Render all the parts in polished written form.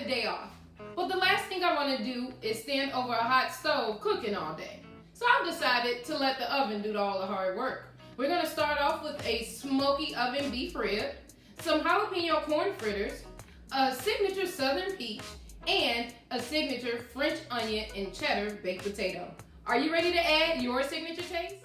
the day off. But the last thing I want to do is stand over a hot stove cooking all day. So I've decided to let the oven do all the hard work. We're going to start off with a smoky oven beef rib, some jalapeno corn fritters, a signature southern peach, and a signature French onion and cheddar baked potato. Are you ready to add your signature taste?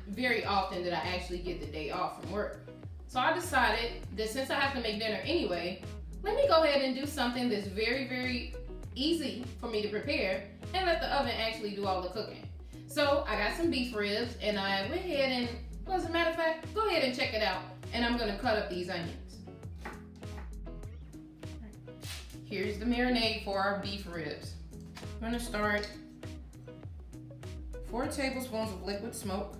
Very often that I actually get the day off from work. So I decided that since I have to make dinner anyway, let me go ahead and do something that's very, very easy for me to prepare and let the oven actually do all the cooking. So I got some beef ribs and I went ahead and, well, as a matter of fact, go ahead and check it out. And I'm gonna cut up these onions. Here's the marinade for our beef ribs. I'm gonna start 4 tablespoons of liquid smoke.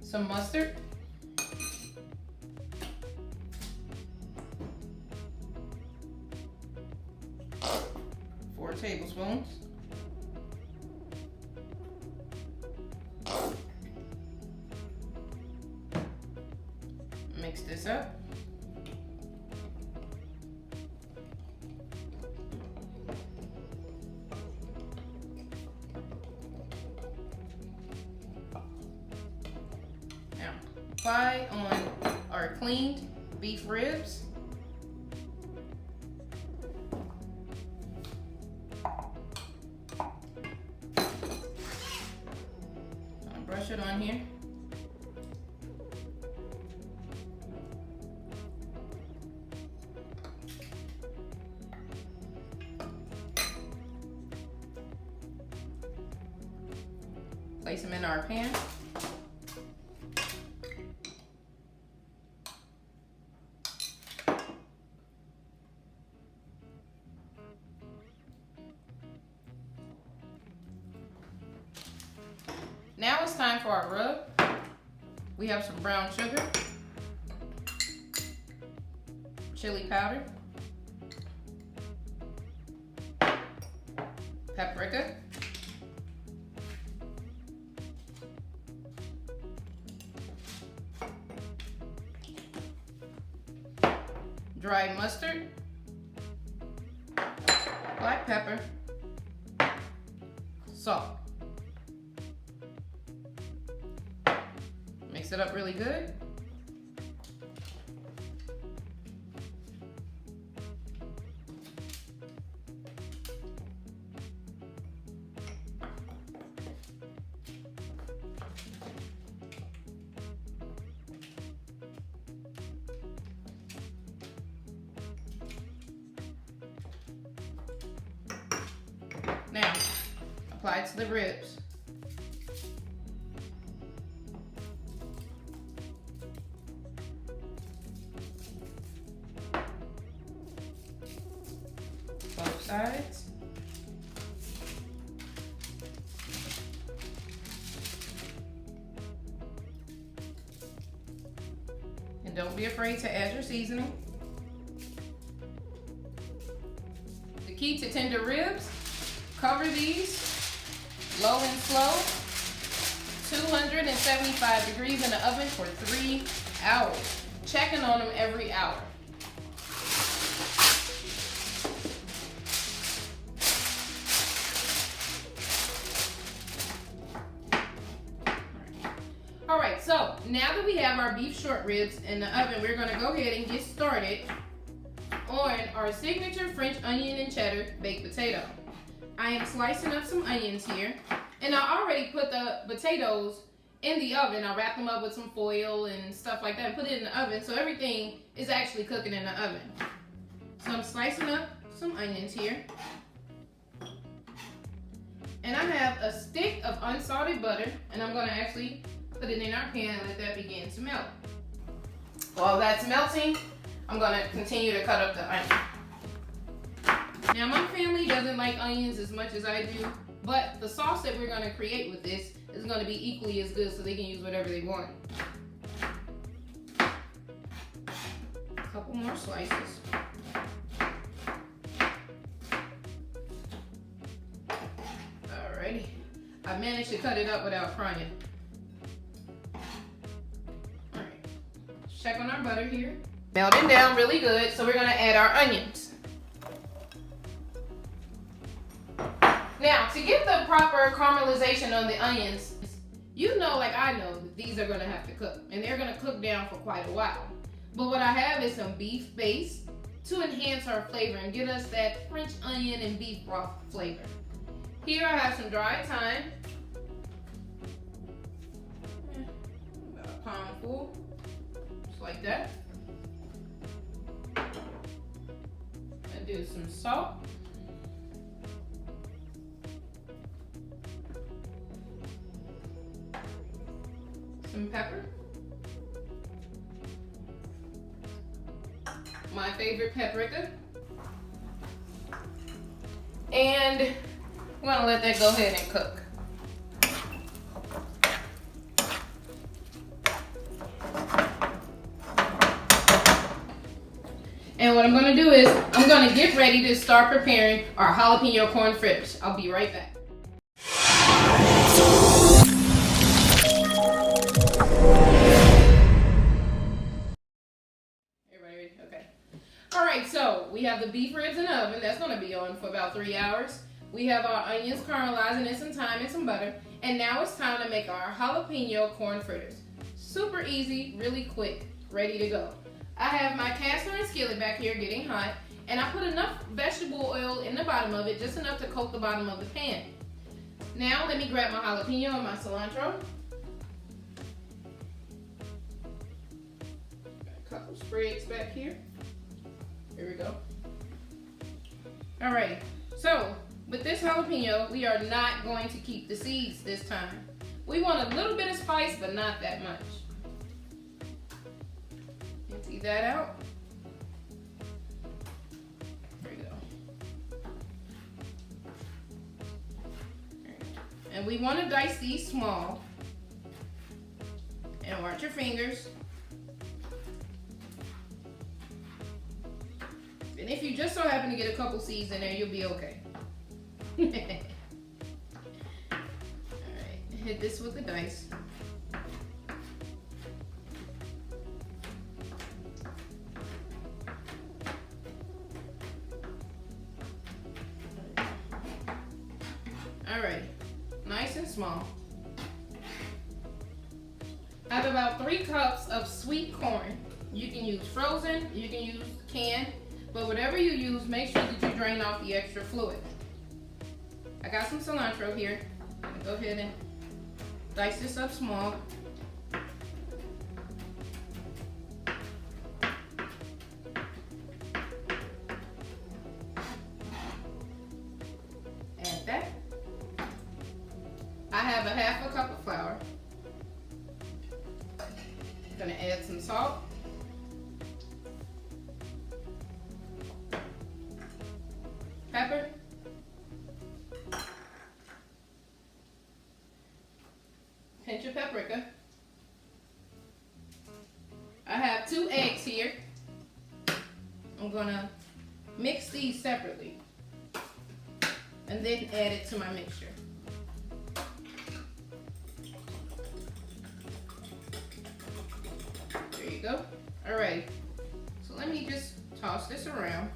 Some mustard, four tablespoons, mix this up. Apply on our cleaned beef ribs. I'll brush it on here. Place them in our pan. Now it's time for our rub. We have some brown sugar, chili powder, paprika, dried mustard, black pepper, salt. Mix it up really good. Now, apply it to the ribs. Both sides. And don't be afraid to add your seasoning. The key to tender ribs, cover these low and slow, 275 degrees in the oven for 3 hours. Checking on them every hour. All right, so now that we have our beef short ribs in the oven, we're gonna go ahead and get started on our signature French onion and cheddar baked potato. I am slicing up some onions here, and I already put the potatoes in the oven. I wrapped them up with some foil and stuff like that and put it in the oven, so everything is actually cooking in the oven. So I'm slicing up some onions here. And I have a stick of unsalted butter, and I'm gonna actually put it in our pan and let that begin to melt. While that's melting, I'm gonna continue to cut up the onion. Now my family doesn't like onions as much as I do, but the sauce that we're gonna create with this is gonna be equally as good, so they can use whatever they want. A couple more slices. Alrighty, I managed to cut it up without crying. Alright, check on our butter here. Melting down really good, so we're gonna add our onions. Now, to get the proper caramelization on the onions, you know, like I know, that these are gonna have to cook, and they're gonna cook down for quite a while. But what I have is some beef base to enhance our flavor and get us that French onion and beef broth flavor. Here I have some dried thyme, about a palm full, just like that. I do some salt. Some pepper. My favorite paprika. And I'm gonna let that go ahead and cook. And what I'm gonna do is, I'm gonna get ready to start preparing our jalapeno corn fritters. I'll be right back. Alright, so we have the beef ribs in the oven. That's going to be on for about 3 hours. We have our onions caramelizing in some thyme and some butter. And now it's time to make our jalapeno corn fritters. Super easy, really quick, ready to go. I have my cast iron skillet back here getting hot. And I put enough vegetable oil in the bottom of it, just enough to coat the bottom of the pan. Now let me grab my jalapeno and my cilantro. Got a couple sprigs back here. Here we go. Alright, so with this jalapeno, we are not going to keep the seeds this time. We want a little bit of spice, but not that much. Empty that out. There we go. And we want to dice these small. And watch your fingers. And if you just so happen to get a couple seeds in there, you'll be okay. Alright, hit this with the dice. Alright, nice and small. I have about 3 cups of sweet corn. You can use frozen, you can use canned. But whatever you use, make sure that you drain off the extra fluid. I got some cilantro here. I'm gonna go ahead and dice this up small. Add that. I have a half a cup of flour. I'm gonna add some salt. Pepper, pinch of paprika. I have 2 eggs here. I'm gonna mix these separately and then add it to my mixture. There you go. All right, so let me just toss this around.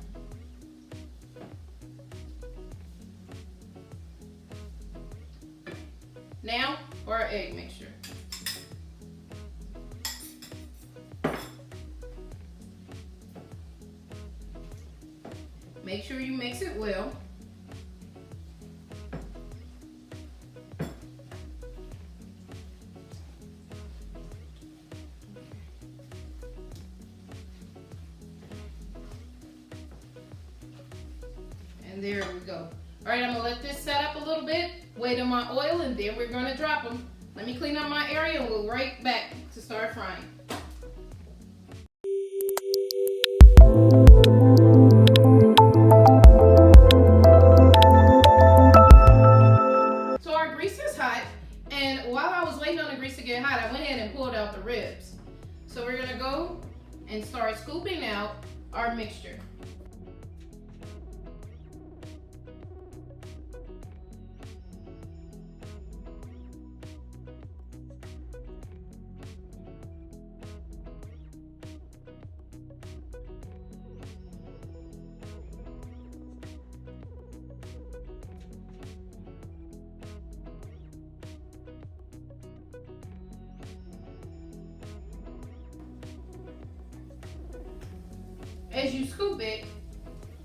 Now for our egg mixture. Make sure you mix it well. And there we go. All right, I'm gonna let this set up a little bit, wait on my oil, and then we're gonna drop them. Let me clean up my area and we'll right back to start frying. and start scooping out our mixture. As you scoop it,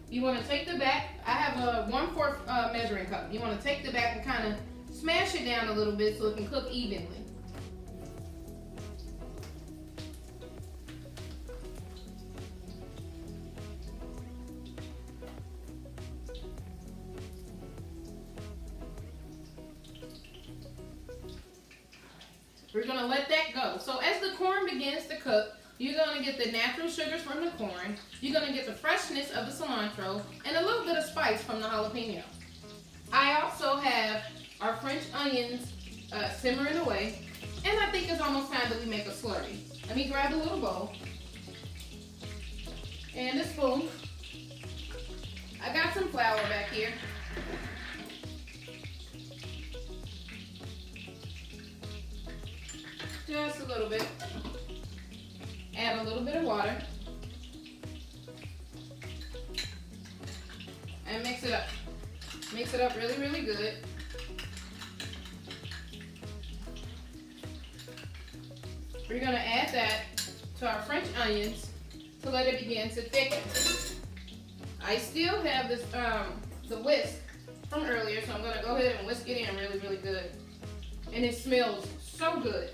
you want to take the back. I have a 1/4 measuring cup. You want to take the back and kind of smash it down a little bit so it can cook evenly. We're going to let that go. So as the corn begins to cook, you're going to get the natural sugars from the corn. You're going to get the freshness of the cilantro and a little bit of spice from the jalapeno. I also have our French onions simmering away. And I think it's almost time that we make a slurry. Let me grab a little bowl and a spoon. I got some flour back here. Just a little bit. Add a little bit of water. And mix it up. Mix it up really, really good. We're going to add that to our French onions to let it begin to thicken. I still have this the whisk from earlier, so I'm going to go ahead and whisk it in really, really good. And it smells so good.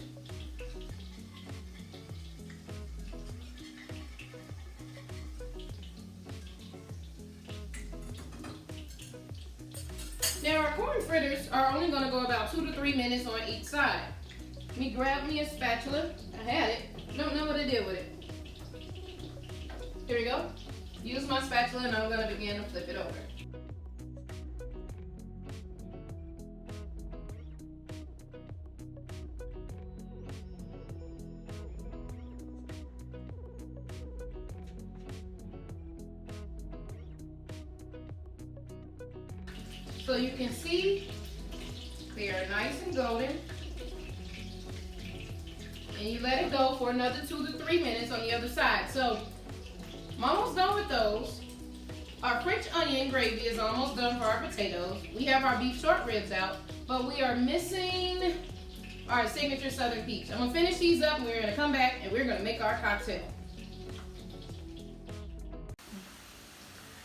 Now our corn fritters are only going to go about 2 to 3 minutes on each side. Let me grab me a spatula. I had it. Don't know what I did with it. Here we go. Use my spatula and I'm going to begin to flip it over. So you can see they are nice and golden. And you let it go for another 2 to 3 minutes on the other side. So I'm almost done with those. Our French onion gravy is almost done for our potatoes. We have our beef short ribs out, but we are missing our signature Southern peach. I'm gonna finish these up and we're gonna come back and we're gonna make our cocktail.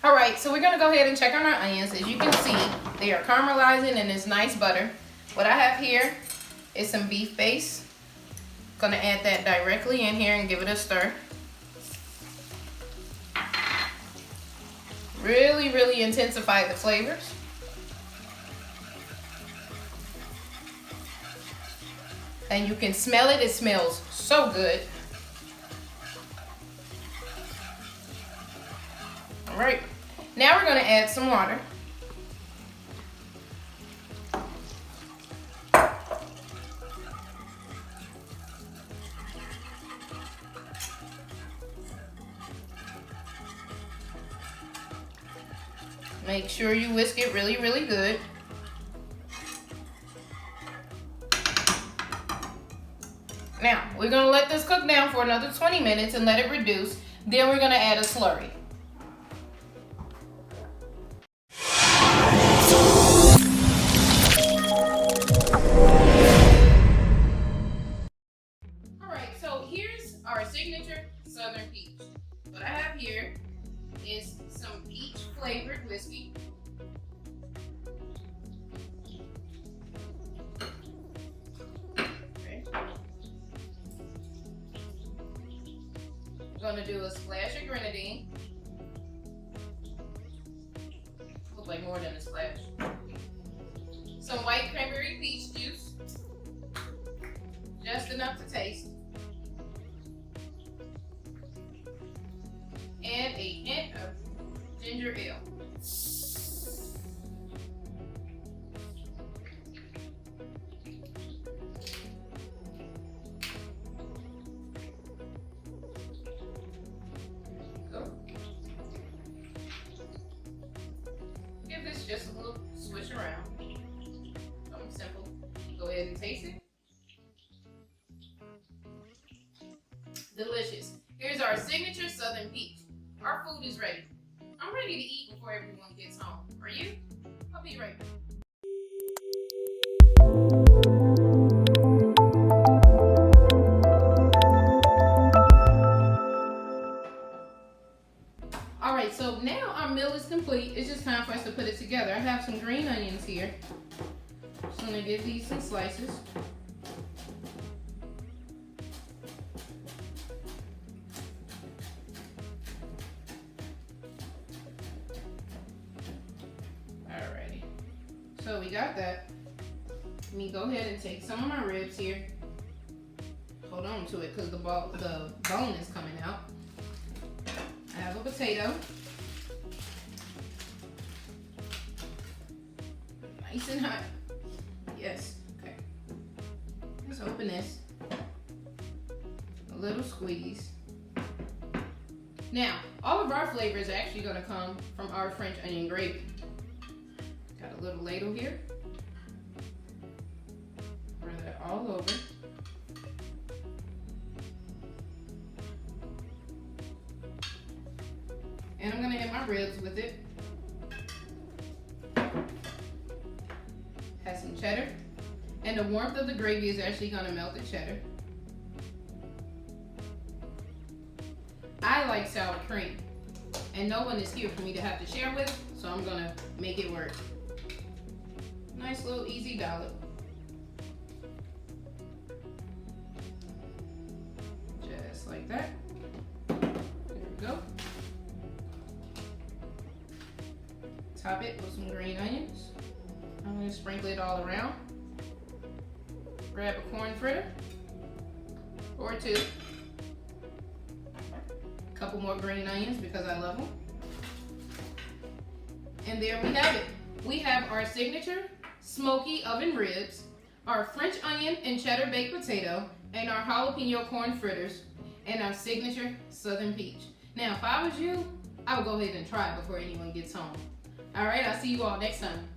All right, so we're gonna go ahead and check on our onions. As you can see, they are caramelizing in this nice butter. What I have here is some beef base. Gonna add that directly in here and give it a stir. Really, really intensify the flavors. And you can smell it, it smells so good. All right, now we're gonna add some water. Make sure you whisk it really, really good. Now, we're gonna let this cook down for another 20 minutes and let it reduce. Then we're gonna add a slurry. All right, so here's our signature Southern peach. What I have here is some peach flavored whiskey. Okay. I'm gonna do a splash of grenadine. Look like more than a splash. Some white cranberry peach juice. Just enough to taste. And a hint of ginger ale. just a little swish around. Something simple. Go ahead and taste it. Delicious. Here's our signature Southern Peach. Our food is ready. I'm ready to eat before everyone gets home. Are you? I'll be right back. Alright, so now our meal is complete. It's just time for us to put it together. I have some green onions here. Just gonna give these some slices. Alrighty. So we got that. Let me go ahead and take some of my ribs here. Hold on to it because the bone is coming out. I have a potato. Nice and hot. Yes, okay. Let's open this. A little squeeze. Now, all of our flavors are actually gonna come from our French onion gravy. Got a little ladle here. Pour that all over. And I'm gonna hit my ribs with it. Have some cheddar. And the warmth of the gravy is actually gonna melt the cheddar. I like sour cream. And no one is here for me to have to share with, so I'm gonna make it work. Nice little easy dollop. Just like that. There we go. Top it with some green onions. I'm going to sprinkle it all around. Grab a corn fritter or two. A couple more green onions because I love them. And there we have it. We have our signature smoky oven ribs, our French onion and cheddar baked potato, and our jalapeno corn fritters, and our signature Southern Peach. Now, if I was you, I would go ahead and try it before anyone gets home. All right, I'll see you all next time.